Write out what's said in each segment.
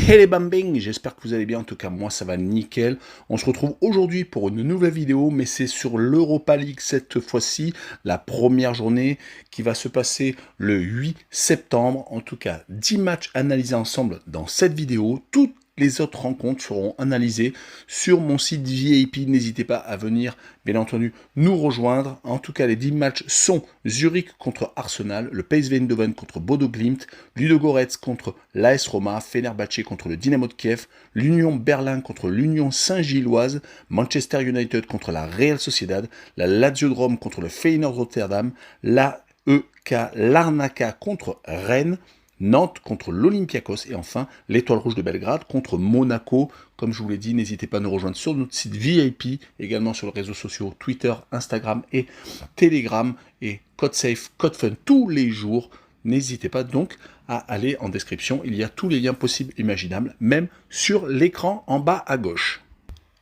Hey les bambings, j'espère que vous allez bien, en tout cas moi ça va nickel. On se retrouve aujourd'hui pour une nouvelle vidéo, mais c'est sur l'Europa League cette fois-ci, la première journée qui va se passer le 8 septembre. En tout cas, 10 matchs analysés ensemble dans cette vidéo. Toutes les autres rencontres seront analysées sur mon site VIP. N'hésitez pas à venir, bien entendu, nous rejoindre. En tout cas, les 10 matchs sont Zurich contre Arsenal, le PSV Eindhoven contre Bodo Glimt, Ludogorets contre l'AS Roma, Fenerbahçe contre le Dynamo de Kiev, l'Union Berlin contre l'Union Saint-Gilloise, Manchester United contre la Real Sociedad, la Lazio de Rome contre le Feyenoord Rotterdam, l'AEK Larnaca contre Rennes, Nantes contre l'Olympiakos et enfin l'Étoile Rouge de Belgrade contre Monaco. Comme je vous l'ai dit, n'hésitez pas à nous rejoindre sur notre site VIP, également sur les réseaux sociaux Twitter, Instagram et Telegram et code safe, code fun tous les jours. N'hésitez pas donc à aller en description, il y a tous les liens possibles et imaginables, même sur l'écran en bas à gauche.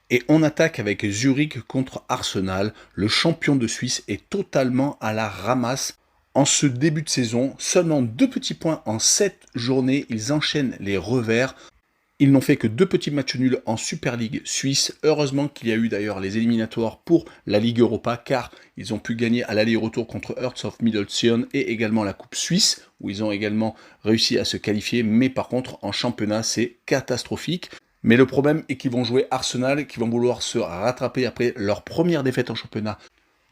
Et on attaque avec Zurich contre Arsenal. Le champion de Suisse est totalement à la ramasse. En ce début de saison, seulement 2 petits points en 7 journées, ils enchaînent les revers. Ils n'ont fait que 2 petits matchs nuls en Super League suisse. Heureusement qu'il y a eu d'ailleurs les éliminatoires pour la Ligue Europa, car ils ont pu gagner à l'aller-retour contre Hearts of Midlothian et également la Coupe Suisse, où ils ont également réussi à se qualifier. Mais par contre, en championnat, c'est catastrophique. Mais le problème est qu'ils vont jouer Arsenal, qui vont vouloir se rattraper après leur première défaite en championnat.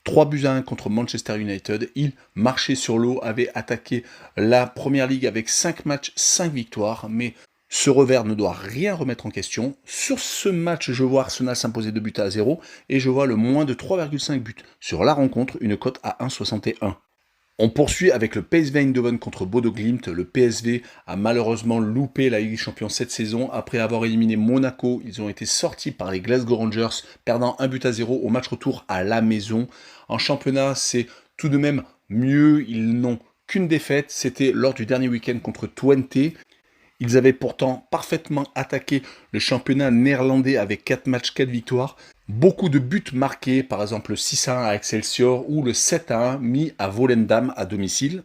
3-1 contre Manchester United, ils marchaient sur l'eau, avaient attaqué la Première Ligue avec 5 matchs, 5 victoires, mais ce revers ne doit rien remettre en question. Sur ce match, je vois Arsenal s'imposer 2-0 et je vois le moins de 3,5 buts sur la rencontre, une cote à 1,61. On poursuit avec le PSV Eindhoven contre Bodo Glimt. Le PSV a malheureusement loupé la Ligue des Champions cette saison. Après avoir éliminé Monaco, ils ont été sortis par les Glasgow Rangers, perdant 1-0 au match retour à la maison. En championnat, c'est tout de même mieux. Ils n'ont qu'une défaite. C'était lors du dernier week-end contre Twente. Ils avaient pourtant parfaitement attaqué le championnat néerlandais avec 4 matchs, 4 victoires. Beaucoup de buts marqués, par exemple le 6-1 à Excelsior ou le 7-1 mis à Volendam à domicile.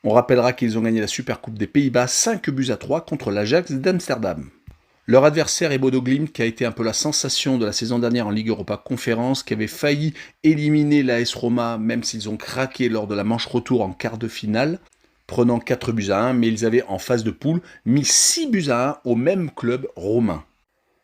On rappellera qu'ils ont gagné la Supercoupe des Pays-Bas 5-3 contre l'Ajax d'Amsterdam. Leur adversaire est Bodo Glimt, qui a été un peu la sensation de la saison dernière en Ligue Europa Conférence, qui avait failli éliminer l'AS Roma, même s'ils ont craqué lors de la manche retour en quart de finale, prenant 4-1, mais ils avaient en phase de poule mis 6-1 au même club romain.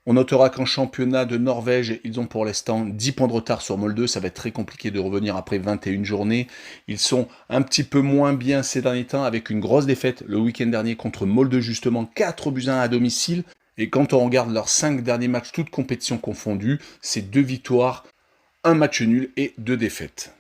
On notera qu'en championnat de Norvège, ils ont pour l'instant 10 points de retard sur Molde. Ça va être très compliqué de revenir après 21 journées. Ils sont un petit peu moins bien ces derniers temps avec une grosse défaite le week-end dernier contre Molde, justement 4-1 à domicile. Et quand on regarde leurs 5 derniers matchs, toutes compétitions confondues, c'est 2 victoires, 1 match nul et 2 défaites.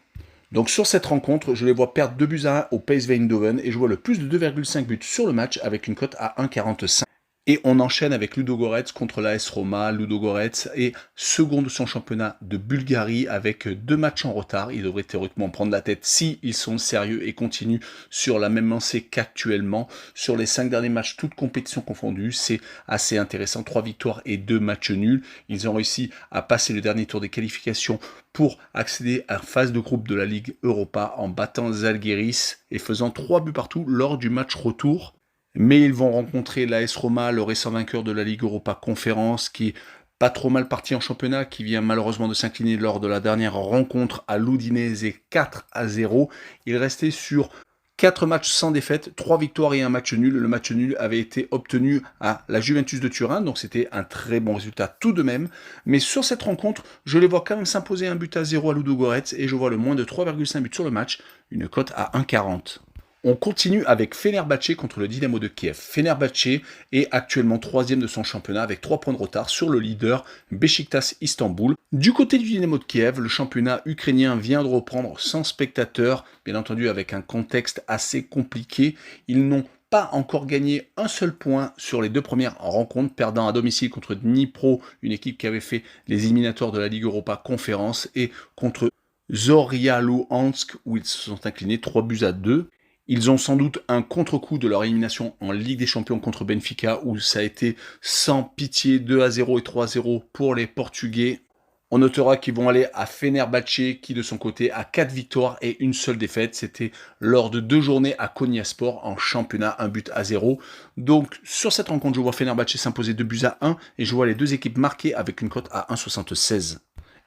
Donc sur cette rencontre, je les vois perdre 2-1 au PSV Eindhoven et je vois le plus de 2,5 buts sur le match avec une cote à 1,45. Et on enchaîne avec Ludogorets contre l'AS Roma. Ludogorets est second de son championnat de Bulgarie avec 2 matchs en retard. Ils devraient théoriquement prendre la tête si ils sont sérieux et continuent sur la même lancée qu'actuellement. Sur les 5 derniers matchs, toutes compétitions confondues, c'est assez intéressant. 3 victoires et 2 matchs nuls. Ils ont réussi à passer le dernier tour des qualifications pour accéder à la phase de groupe de la Ligue Europa en battant Zalgiris et faisant 3 buts partout lors du match retour. Mais ils vont rencontrer l'AS Roma, le récent vainqueur de la Ligue Europa Conférence, qui est pas trop mal parti en championnat, qui vient malheureusement de s'incliner lors de la dernière rencontre à l'Udinese 4-0. Il restait sur 4 matchs sans défaite, 3 victoires et 1 match nul. Le match nul avait été obtenu à la Juventus de Turin, donc c'était un très bon résultat tout de même. Mais sur cette rencontre, je les vois quand même s'imposer 1-0 à Ludogorets et je vois le moins de 3,5 buts sur le match, une cote à 1,40. On continue avec Fenerbahçe contre le Dynamo de Kiev. Fenerbahçe est actuellement 3e de son championnat avec 3 points de retard sur le leader Beşiktaş Istanbul. Du côté du Dynamo de Kiev, le championnat ukrainien vient de reprendre sans spectateurs, bien entendu avec un contexte assez compliqué. Ils n'ont pas encore gagné un seul point sur les 2 premières rencontres, perdant à domicile contre Dnipro, une équipe qui avait fait les éliminatoires de la Ligue Europa Conférence, et contre Zorya Luhansk, où ils se sont inclinés 3-2. Ils ont sans doute un contre-coup de leur élimination en Ligue des Champions contre Benfica, où ça a été sans pitié 2-0 et 3-0 pour les Portugais. On notera qu'ils vont aller à Fenerbahçe qui de son côté a 4 victoires et une seule défaite. C'était lors de 2 journées à Konyaspor en championnat, 1-0. Donc sur cette rencontre, je vois Fenerbahçe s'imposer 2-1 et je vois les deux équipes marquées avec une cote à 1,76.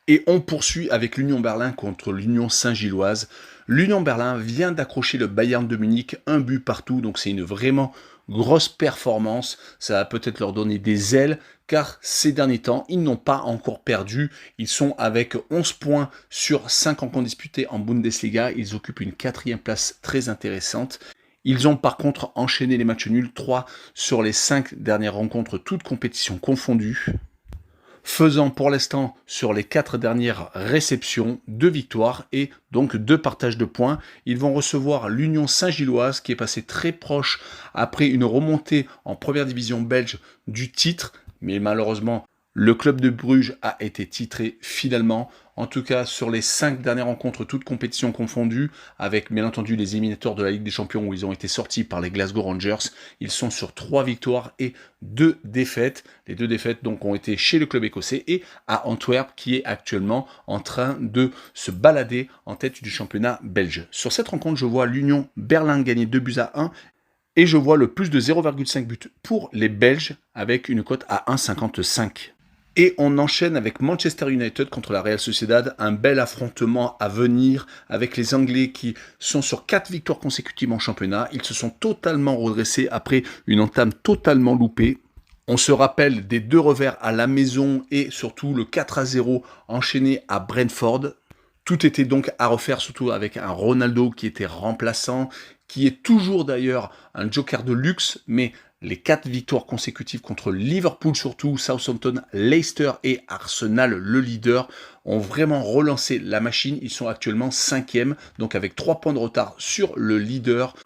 Et on poursuit avec l'Union Berlin contre l'Union Saint-Gilloise. L'Union Berlin vient d'accrocher le Bayern de Munich, 1-0, donc c'est une vraiment grosse performance. Ça va peut-être leur donner des ailes, car ces derniers temps, ils n'ont pas encore perdu. Ils sont avec 11 points sur 5 rencontres disputées en Bundesliga. Ils occupent une 4e place très intéressante. Ils ont par contre enchaîné les matchs nuls, 3 sur les 5 dernières rencontres, toutes compétitions confondues, faisant pour l'instant sur les 4 dernières réceptions 2 victoires et donc 2 partages de points. Ils vont recevoir l'Union Saint-Gilloise qui est passée très proche après une remontée en première division belge du titre, mais malheureusement le club de Bruges a été titré finalement. En tout cas, sur les 5 dernières rencontres, toutes compétitions confondues, avec bien entendu les éliminatoires de la Ligue des Champions où ils ont été sortis par les Glasgow Rangers, ils sont sur 3 victoires et 2 défaites. Les 2 défaites donc ont été chez le club écossais et à Antwerp qui est actuellement en train de se balader en tête du championnat belge. Sur cette rencontre, je vois l'Union Berlin gagner 2-1 et je vois le plus de 0,5 buts pour les Belges avec une cote à 1,55. Et on enchaîne avec Manchester United contre la Real Sociedad, un bel affrontement à venir avec les Anglais qui sont sur 4 victoires consécutives en championnat. Ils se sont totalement redressés après une entame totalement loupée. On se rappelle des 2 revers à la maison et surtout le 4-0 enchaîné à Brentford. Tout était donc à refaire, surtout avec un Ronaldo qui était remplaçant, qui est toujours d'ailleurs un joker de luxe, mais les 4 victoires consécutives contre Liverpool surtout, Southampton, Leicester et Arsenal, le leader, ont vraiment relancé la machine. Ils sont actuellement 5e, donc avec 3 points de retard sur le leader.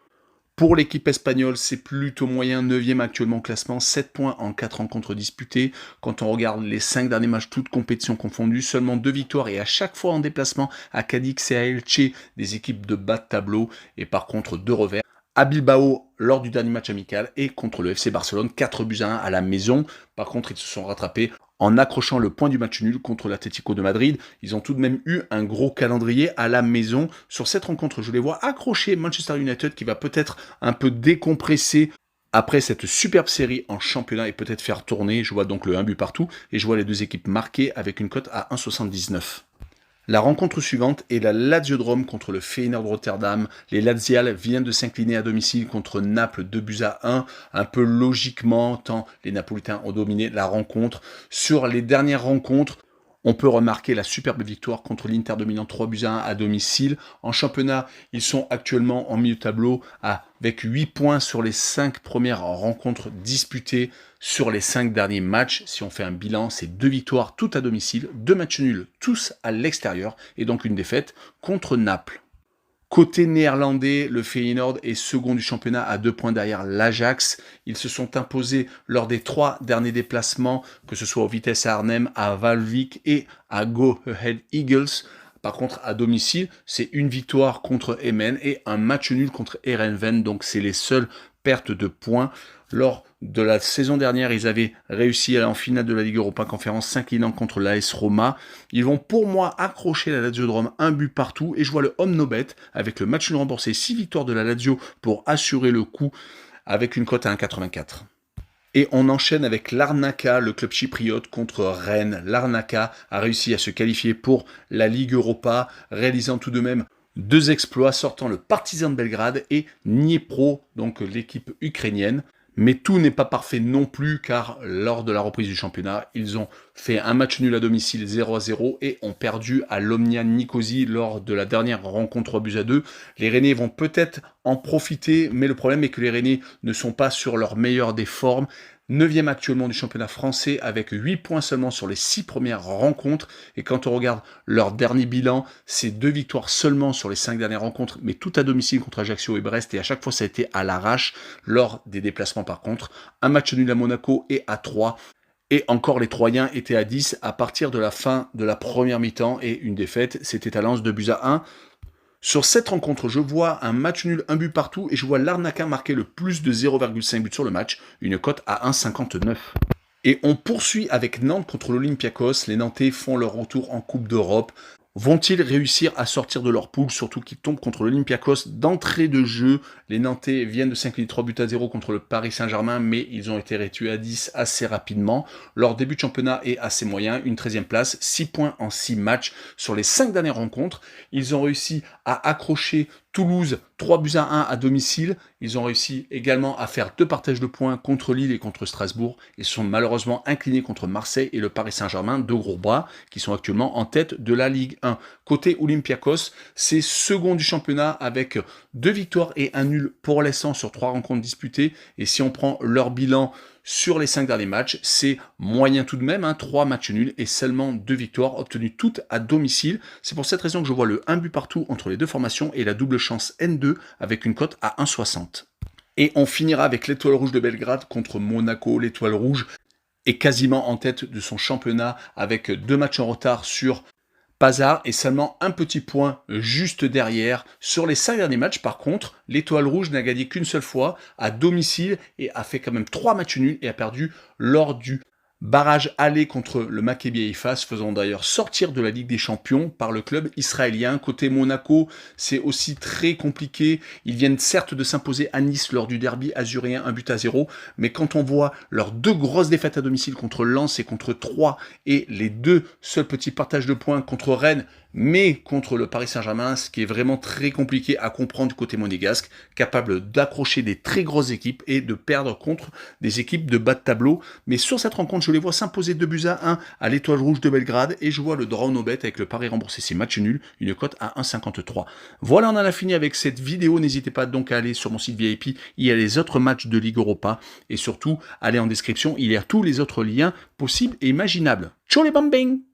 Pour l'équipe espagnole, c'est plutôt moyen, 9e actuellement au classement, 7 points en 4 rencontres disputées. Quand on regarde les 5 derniers matchs, toutes compétitions confondues, seulement 2 victoires et à chaque fois en déplacement à Cadix et à Elche, des équipes de bas de tableau. Et par contre, 2 revers à Bilbao lors du dernier match amical et contre le FC Barcelone, 4-1 à la maison. Par contre, ils se sont rattrapés en accrochant le point du match nul contre l'Atlético de Madrid. Ils ont tout de même eu un gros calendrier à la maison. Sur cette rencontre, je les vois accrocher Manchester United qui va peut-être un peu décompresser après cette superbe série en championnat et peut-être faire tourner. Je vois donc le 1-0 et je vois les 2 équipes marquées avec une cote à 1,79. La rencontre suivante est la Lazio de Rome contre le Feyenoord de Rotterdam. Les Laziales viennent de s'incliner à domicile contre Naples 2-1, un peu logiquement, tant les Napolitains ont dominé la rencontre. Sur les dernières rencontres, on peut remarquer la superbe victoire contre l'Inter de Milan 3-1 à domicile. En championnat, ils sont actuellement en milieu de tableau avec 8 points sur les 5 premières rencontres disputées sur les 5 derniers matchs. Si on fait un bilan, c'est 2 victoires toutes à domicile, 2 matchs nuls tous à l'extérieur et donc une défaite contre Naples. Côté néerlandais, le Feyenoord est second du championnat à 2 points derrière l'Ajax. Ils se sont imposés lors des 3 derniers déplacements, que ce soit au Vitesse Arnhem, à Valvik et à Go Ahead Eagles. Par contre, à domicile, c'est une victoire contre Emmen et un match nul contre Heerenveen. Donc, c'est les seules pertes de points. Lors de la saison dernière, ils avaient réussi à aller en finale de la Ligue Europa Conférence, s'inclinant contre l'AS Roma. Ils vont pour moi accrocher la Lazio de Rome 1-0 et je vois le home no bet avec le match nul remboursé, 6 victoires de la Lazio pour assurer le coup avec une cote à 1,84. Et on enchaîne avec l'Arnaka, le club chypriote contre Rennes. L'Arnaka a réussi à se qualifier pour la Ligue Europa, réalisant tout de même 2 exploits, sortant le Partizan de Belgrade et Dniepro, donc l'équipe ukrainienne. Mais tout n'est pas parfait non plus, car lors de la reprise du championnat, ils ont fait un match nul à domicile 0-0 et ont perdu à l'Omnia Nicosie lors de la dernière rencontre 3-2. Les Rennais vont peut-être en profiter, mais le problème est que les Rennais ne sont pas sur leur meilleure des formes. 9e actuellement du championnat français avec 8 points seulement sur les 6 premières rencontres. Et quand on regarde leur dernier bilan, c'est 2 victoires seulement sur les 5 dernières rencontres, mais tout à domicile contre Ajaccio et Brest. Et à chaque fois, ça a été à l'arrache lors des déplacements par contre. Un match nul à Monaco et à 3. Et encore, les Troyens étaient à 10 à partir de la fin de la première mi-temps. Et une défaite, c'était à Lens 2-1. Sur cette rencontre, je vois un match nul, 1-0 et je vois l'Arnaka marquer le plus de 0,5 buts sur le match, une cote à 1,59. Et on poursuit avec Nantes contre l'Olympiakos. Les Nantais font leur retour en Coupe d'Europe. Vont-ils réussir à sortir de leur poule, surtout qu'ils tombent contre l'Olympiakos d'entrée de jeu? Les Nantais viennent de s'incliner 3-0 contre le Paris Saint-Germain, mais ils ont été réduits à 10 assez rapidement. Leur début de championnat est assez moyen, une 13e place, 6 points en 6 matchs sur les 5 dernières rencontres. Ils ont réussi à accrocher Toulouse 3-1 à domicile. Ils ont réussi également à faire 2 partages de points contre Lille et contre Strasbourg. Ils sont malheureusement inclinés contre Marseille et le Paris Saint-Germain, deux gros bras, qui sont actuellement en tête de la Ligue 1. Côté Olympiakos, c'est second du championnat avec 2 victoires et un nul pour l'instant sur 3 rencontres disputées. Et si on prend leur bilan sur les 5 derniers matchs, c'est moyen tout de même, 3 matchs nuls et seulement 2 victoires obtenues toutes à domicile. C'est pour cette raison que je vois le 1 but partout entre les deux formations et la double chance N2 avec une cote à 1,60. Et on finira avec l'Étoile Rouge de Belgrade contre Monaco. L'Étoile Rouge est quasiment en tête de son championnat avec 2 matchs en retard sur Pazar et seulement un petit point juste derrière. Sur les 5 derniers matchs, par contre, l'Étoile Rouge n'a gagné qu'une seule fois à domicile et a fait quand même 3 matchs nuls et a perdu lors du barrage aller contre le Maccabi Haïfa, se faisant d'ailleurs sortir de la Ligue des Champions par le club israélien. Côté Monaco, c'est aussi très compliqué. Ils viennent certes de s'imposer à Nice lors du derby azuréen 1-0, mais quand on voit leurs 2 grosses défaites à domicile contre Lens et contre Troyes et les 2 seuls petits partages de points contre Rennes, mais contre le Paris Saint-Germain, ce qui est vraiment très compliqué à comprendre du côté monégasque, capable d'accrocher des très grosses équipes et de perdre contre des équipes de bas de tableau. Mais sur cette rencontre, je les vois s'imposer 2-1 à l'Étoile Rouge de Belgrade et je vois le draw no bet avec le pari remboursé, c'est match nul, une cote à 1,53. Voilà, on en a fini avec cette vidéo. N'hésitez pas donc à aller sur mon site VIP, il y a les autres matchs de Ligue Europa et surtout, allez en description, il y a tous les autres liens possibles et imaginables. Ciao les bambins!